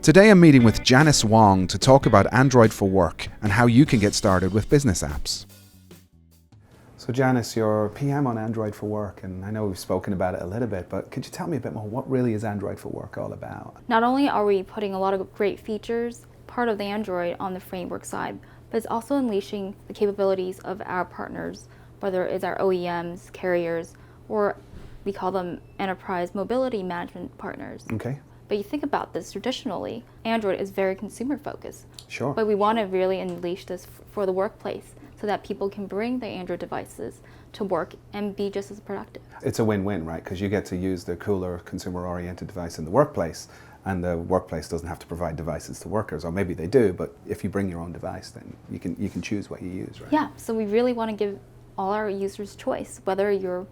Today I'm meeting with Janice Wong to talk about Android for work and how you can get started with business apps. So Janice, you're PM on Android for work, and I know we've spoken about it a little bit, but could you tell me a bit more, what really is Android for work all about? Not only are we putting a lot of great features, part of the Android on the framework side, but it's also unleashing the capabilities of our partners, whether it's our OEMs, carriers, or we call them enterprise mobility management partners. Okay. But you think about this, traditionally, Android is very consumer focused. Sure. But we want to really unleash this for the workplace so that people can bring their Android devices to work and be just as productive. It's a win-win, right? Because you get to use the cooler consumer-oriented device in the workplace, and the workplace doesn't have to provide devices to workers, or maybe they do, but if you bring your own device, then you can choose what you use, right? Yeah, so we really want to give all our users choice, whether you're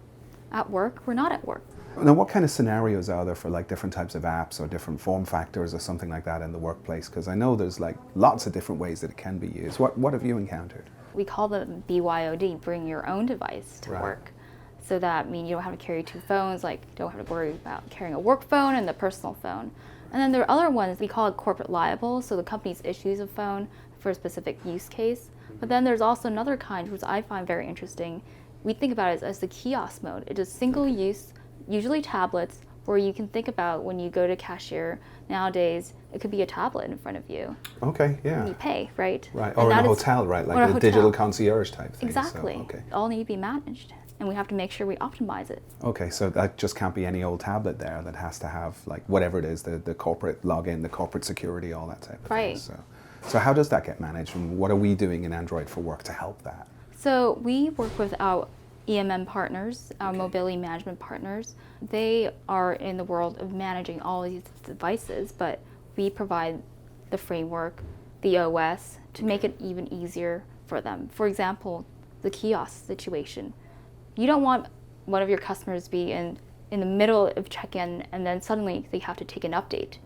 at work or not at work. Now, what kind of scenarios are there for like different types of apps or different form factors or something like that in the workplace? Because I know there's like lots of different ways that it can be used. What have you encountered? We call them BYOD, bring your own device to Right. work. So that means you don't have to carry two phones, like you don't have to worry about carrying a work phone and the personal phone. And then there are other ones, we call it corporate liable, so the company issues a phone for a specific use case. But then there's also another kind, which I find very interesting. We think about it as the kiosk mode. It is single use, usually tablets, where you can think about when you go to cashier nowadays, it could be a tablet in front of you. Okay, yeah. And you pay, right? Right, And or in a that is- hotel, right? or Like a a digital hotel. concierge type thing. Exactly. So, okay. All need to be managed, and we have to make sure we optimize it. Okay, so that just can't be any old tablet there. That has to have like whatever it is, the corporate login, the corporate security, all that type of Right. thing. So how does that get managed, and what are we doing in Android for work to help that? So we work with our EMM partners, our mobility management partners. They are in the world of managing all these devices, but we provide the framework, the OS, to make it even easier for them. For example, the kiosk situation. You don't want one of your customers to be in the middle of check-in and then suddenly they have to take an update,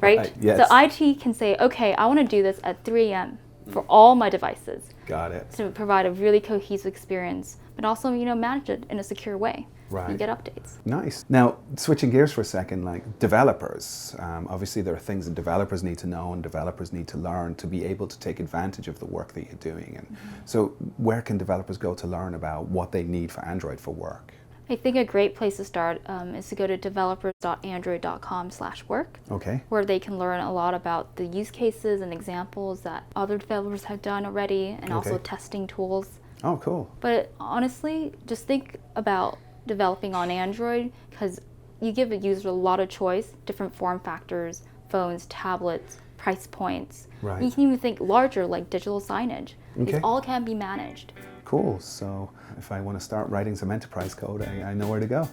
right? Yes. So IT can say, okay, I want to do this at 3 a.m. for all my devices. Got it. To provide a really cohesive experience, but also, manage it in a secure way. Right. You get updates. Nice. Now, switching gears for a second, like developers, obviously there are things that developers need to know and developers need to learn to be able to take advantage of the work that you're doing. And so where can developers go to learn about what they need for Android for work? I think a great place to start is to go to developers.android.com/work, Okay. where they can learn a lot about the use cases and examples that other developers have done already, and also Okay. testing tools. Oh, cool. But honestly, just think about developing on Android, because you give a user a lot of choice, different form factors, phones, tablets, price points. Right. You can even think larger, like digital signage. Okay. These all can be managed. Cool. So if I want to start writing some enterprise code, I know where to go.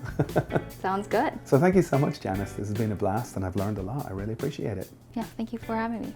Sounds good. So thank you so much, Janice. This has been a blast and I've learned a lot. I really appreciate it. Yeah, thank you for having me.